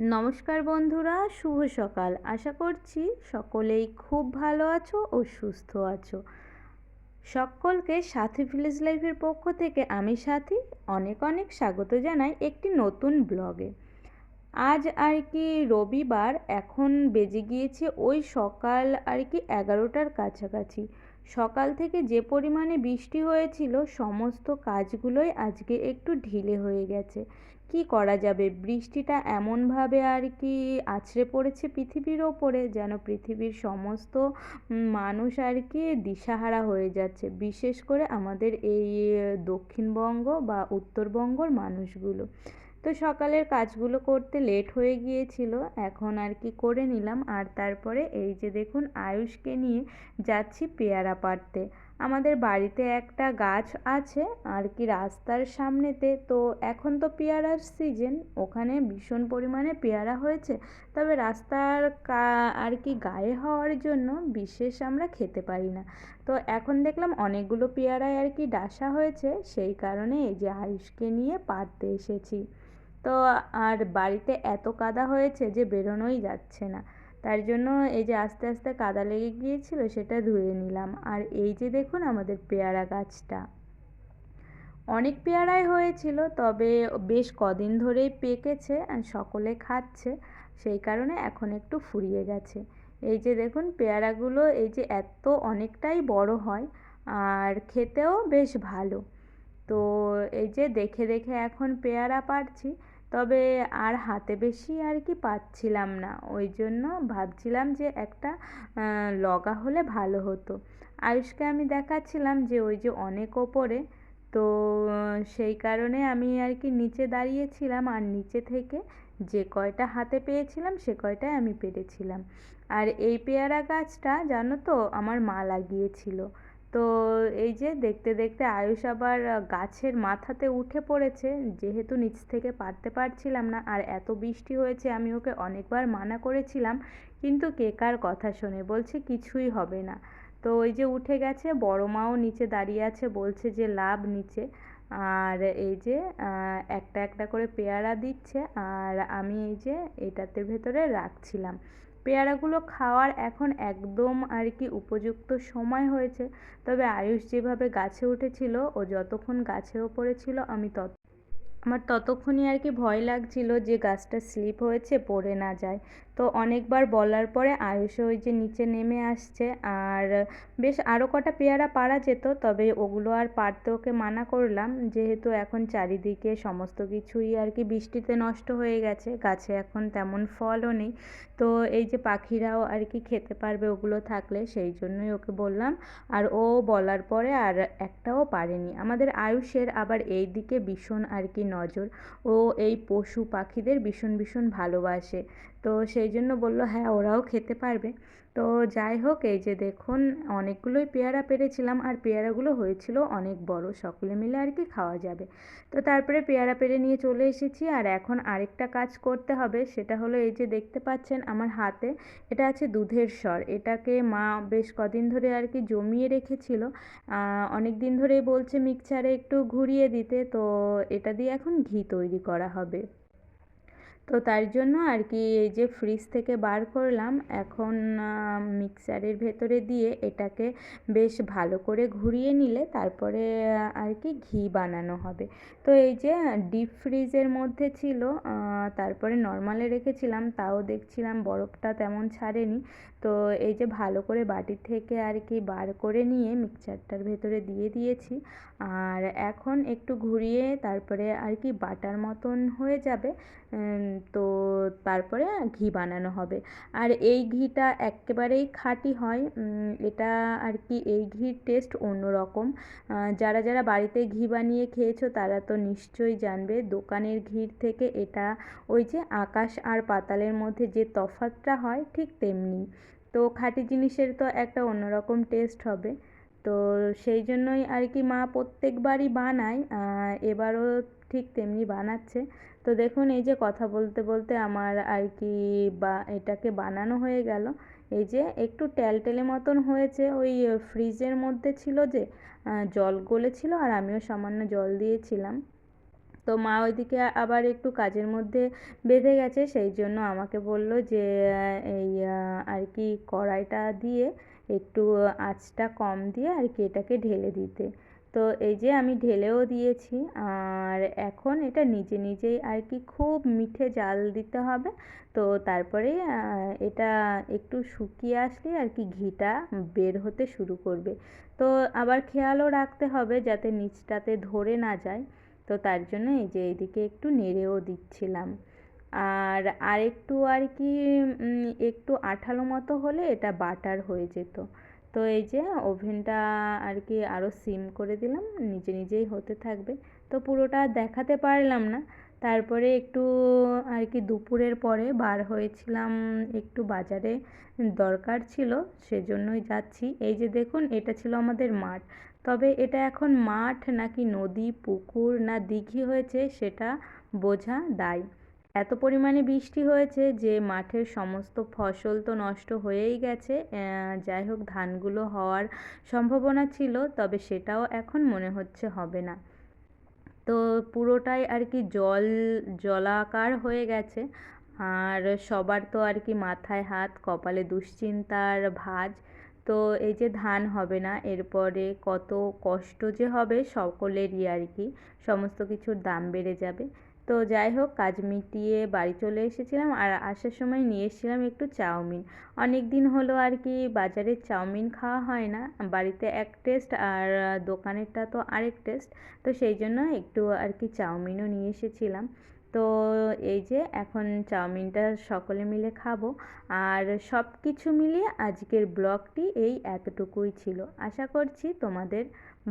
নমস্কার বন্ধুরা, শুভ সকাল। আশা করছি সকলেই খুব ভালো আছো ও সুস্থ আছো। সকলকে সাথী ভিলেজ লাইফের পক্ষ থেকে আমি সাথী অনেক অনেক স্বাগত জানাই একটি নতুন ব্লগে। আজ আর কি রবিবার, এখন বেজে গিয়েছে ওই সকাল আর কি 11টার কাছাকাছি। সকাল থেকে যে পরিমাণে বৃষ্টি হয়েছিল সমস্ত কাজগুলোই আজকে একটু ঢিলে হয়ে গেছে। কি করা যাবে, বৃষ্টিটা এমনভাবে আর কি আছড়ে পড়েছে পৃথিবীর ওপরে যেন পৃথিবীর সমস্ত মানুষ আর কি দিশাহারা হয়ে যাচ্ছে, বিশেষ করে আমাদের এই দক্ষিণবঙ্গ বা উত্তরবঙ্গর মানুষগুলো। তো সকালের কাজগুলো করতে লেট হয়ে গিয়েছিল, এখন আর কি করে নিলাম। আর তারপরে এই যে দেখুন আয়ুষকে নিয়ে যাচ্ছি পেয়ারা পাড়তে। আমাদের বাড়িতে একটা গাছ আছে আর কি রাস্তার সামনেতে, তো এখন তো পেয়ারার সিজন, ওখানে ভীষণ পরিমাণে পেয়ারা হয়েছে। তবে রাস্তার আর কি গায়ে হওয়ার জন্য বিশেষ আমরা খেতে পারি না। তো এখন দেখলাম অনেকগুলো পেয়ারায় আর কি ডাসা হয়েছে, সেই কারণে এই যে আয়ুষকে নিয়ে পাড়তে এসেছি। তো আর বাড়িতে এত কাদা হয়েছে যে বেরোনোই যাচ্ছে না, তার জন্য এই যে আস্তে আস্তে কাদা লেগে গিয়েছিল সেটা ধুয়ে নিলাম। আর এই যে দেখুন আমাদের পেয়ারা গাছটা, অনেক পেয়ারাই হয়েছিল, তবে বেশ কদিন ধরেই পেকেছে আর সকলে খাচ্ছে, সেই কারণে এখন একটু ফুরিয়ে গেছে। এই যে দেখুন পেয়ারাগুলো এই যে এত অনেকটাই বড় হয় আর খেতেও বেশ ভালো। তো এই যে দেখে দেখে এখন পেয়ারা পাড়ছি, তবে আর হাতে বেশি আর কি পাচ্ছিলাম না, ওই জন্য ভাবছিলাম যে একটা লগা হলে ভালো হতো। আয়ুষকে আমি দেখাচ্ছিলাম যে ওই যে অনেক ওপরে, তো সেই কারণে আমি আর কি নিচে দাঁড়িয়েছিলাম আর নিচে থেকে যে কয়টা হাতে পেয়েছিলাম সে কয়টাই আমি পেরেছিলাম। আর এই পেয়ারা গাছটা জানো তো আমার মা লাগিয়েছিল। তো এই যে দেখতে দেখতে আয়ুষ আবার গাছের মাথাতে উঠে পড়েছে, যেহেতু নিচ থেকে পারতে পারছিলাম না আর এত বৃষ্টি হয়েছে, আমি ওকে অনেকবার মানা করেছিলাম কিন্তু কে কার কথা শোনে, বলছে কিছুই হবে না। তো ওই যে উঠে গেছে, বড় মাও নিচে দাঁড়িয়ে আছে, বলছে যে লাভ নিচে। আর এই যে একটা একটা করে পেয়ারা দিচ্ছে আর আমি এই যে এটাতে ভেতরে রাখছিলাম। পেয়ারাগুলো খাওয়ার এখন একদম আর কি উপযুক্ত সময় হয়েছে। তবে আয়ুষ যেভাবে গাছে উঠেছিল, ও যতক্ষণ গাছের ওপরে ছিল আমার ততক্ষণই আর কি ভয় লাগছিল যে গাছটা স্লিপ হয়েছে পড়ে না যায়। তো অনেকবার বলার পরে আয়ুষও ওই যে নিচে নেমে আসছে। আর বেশ আরও কটা পেয়ারা পাড়া যেত, তবে ওগুলো আর পাড়তে ওকে মানা করলাম, যেহেতু এখন চারিদিকে সমস্ত কিছুই আর কি বৃষ্টিতে নষ্ট হয়ে গেছে, গাছে এখন তেমন ফলও নেই। তো এই যে পাখিরাও আর কি খেতে পারবে ওগুলো থাকলে, সেই জন্যই ওকে বললাম। আর ও বলার পরে আর একটাও পারেনি। আমাদের আয়ুষের আবার এই দিকে ভীষণ আর কি নজর, ও এই পশু পাখিদের ভীষণ ভীষণ ভালোবাসে। তো সেই জন্য বললো হ্যাঁ ওরাও খেতে পারবে। তো যাই হোক, এই যে দেখুন অনেকগুলোই পেয়ারা পেড়েছিলাম আর পেয়ারাগুলো হয়েছিল অনেক বড়, সকলে মিলে আর কি খাওয়া যাবে। তো তারপরে পেয়ারা পেড়ে নিয়ে চলে এসেছি। আর এখন আরেকটা কাজ করতে হবে, সেটা হলো এই যে দেখতে পাচ্ছেন আমার হাতে এটা আছে দুধের সর, এটাকে মা বেশ কদিন ধরে আর কি জমিয়ে রেখেছিল, অনেক দিন ধরেই বলছে মিক্সচারে একটু ঘুরিয়ে দিতে, তো এটা দিয়ে এখন ঘি তৈরি করা হবে। তো তার জন্য আর কি এই যে ফ্রিজ থেকে বার করলাম, এখন মিক্সারের ভেতরে দিয়ে এটাকে বেশ ভালো করে ঘুরিয়ে নিলে তারপরে আর কি ঘি বানানো হবে। তো এই যে ডিপ ফ্রিজের মধ্যে ছিল, তারপরে নর্মালে রেখেছিলাম, তাও দেখছিলাম বরফটা তেমন ছাড়েনি। তো এই যে ভালো করে বাটি থেকে আর কি বার করে নিয়ে মিক্সচারটার ভেতরে দিয়ে দিয়েছি। আর এখন একটু ঘুরিয়ে তারপরে আর কি বাটার মতন হয়ে যাবে, তো তারপরে ঘি বানানো হবে। আর এই ঘিটা একেবারেই খাঁটি হয়, এটা আর কি এই ঘির টেস্ট অন্যরকম। যারা যারা বাড়িতে ঘি বানিয়ে খেয়েছো তারা তো নিশ্চয়ই জানবে, দোকানের ঘির থেকে এটা ওই যে আকাশ আর পাতালের মধ্যে যে তফাৎটা হয় ঠিক তেমনি। তো খাঁটি জিনিসের তো একটা অন্যরকম টেস্ট হবে। তো সেই জন্যই আর কি মা প্রত্যেকবারই বানায়, এবারও ঠিক তেমনি বানাচ্ছে। তো দেখুন এই যে কথা বলতে বলতে আমার আর কি এটাকে বানানো হয়ে গেল। এই যে একটু টেলটেলে মতন হয়েছে, ওই ফ্রিজের মধ্যে ছিল যে জল গলেছিল আর আমিও সামান্য জল দিয়েছিলাম। তো মা ওইদিকে আবার একটু কাজের মধ্যে বেঁধে গেছে, সেই জন্য আমাকে বলল যে এই আর কি কড়াইটা দিয়ে একটু আঁচটা কম দিয়ে আর কি এটাকে ঢেলে দিতে। তো এই যে আমি ঢেলেও দিয়েছি, আর এখন এটা নিজে নিজেই আর কি খুব মিঠে জাল দিতে হবে। তো তারপরে এটা একটু শুকিয়ে আসলে আর কি ঘিটা বের হতে শুরু করবে। তো আবার খেয়ালও রাখতে হবে যাতে নিচটাতে ধরে না যায়। তো তার জন্য এই যে এইদিকে একটু নেড়েও দিচ্ছিলাম। আর আরেকটু আর কি একটু আঠালো মতো হলে এটা বাটার হয়ে যেত। তো এই যে ওভেনটা আর কি আরও সিম করে দিলাম, নিজে নিজেই হতে থাকবে। তো পুরোটা দেখাতে পারলাম না। তারপরে একটু আর কি দুপুরের পরে বার হয়েছিলাম, একটু বাজারে দরকার ছিল, সেজন্যই যাচ্ছি। এই যে দেখুন, এটা ছিল আমাদের মাঠ। তবে এটা এখন মাঠ নাকি নদী, পুকুর না দিঘি হয়েছে সেটা বোঝা দায়। এত পরিমাণে বৃষ্টি হয়েছে যে মাঠের সমস্ত ফসল তো নষ্ট হয়েই গেছে। যাই হোক, ধানগুলো হওয়ার সম্ভাবনা ছিল, তবে সেটাও এখন মনে হচ্ছে হবে না। তো পুরোটাই আর কি জলাকার হয়ে গেছে। আর সবার তো আর কি মাথায় হাত, কপালে দুশ্চিন্তার ভাঁজ। তো এই যে ধান হবে না, এরপরে কত কষ্ট যে হবে সকলেরই আর কি, সমস্ত কিছুর দাম বেড়ে যাবে। তো যাই হোক, কাজ মিটিয়ে বাড়ি চলে এসেছিলাম, আর আসার সময় নিয়ে এসেছিলাম একটু চাউমিন। অনেক দিন হলো আর কি বাজারের চাউমিন খাওয়া হয় না, বাড়িতে এক টেস্ট আর দোকানেরটা তো আরেক টেস্ট। তো সেই জন্য একটু আর কি চাউমিনও নিয়ে এসেছিলাম। তো এই যে এখন চাউমিনটা সকলে মিলে খাবো। আর সব কিছু মিলিয়ে আজকের ব্লগটি এই এতটুকুই ছিল। আশা করছি তোমাদের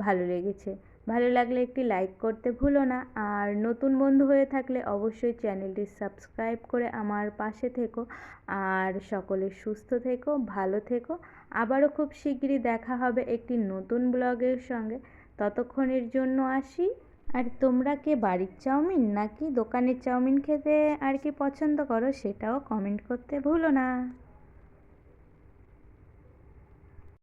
ভালো লেগেছে। ভালো লাগলে একটি লাইক করতে ভুলো না, আর নতুন বন্ধু হয়ে থাকলে অবশ্যই চ্যানেলটি সাবস্ক্রাইব করে আমার পাশে থেকো। আর সকলে সুস্থ থেকো, ভালো থেকো। আবারও খুব শিগগিরই দেখা হবে একটি নতুন ব্লগের সঙ্গে। ততক্ষণের জন্য আসি। আর তোমরা কে বাড়ির চাউমিন নাকি দোকানের চাউমিন খেতে আর কি পছন্দ করো সেটাও কমেন্ট করতে ভুলো না।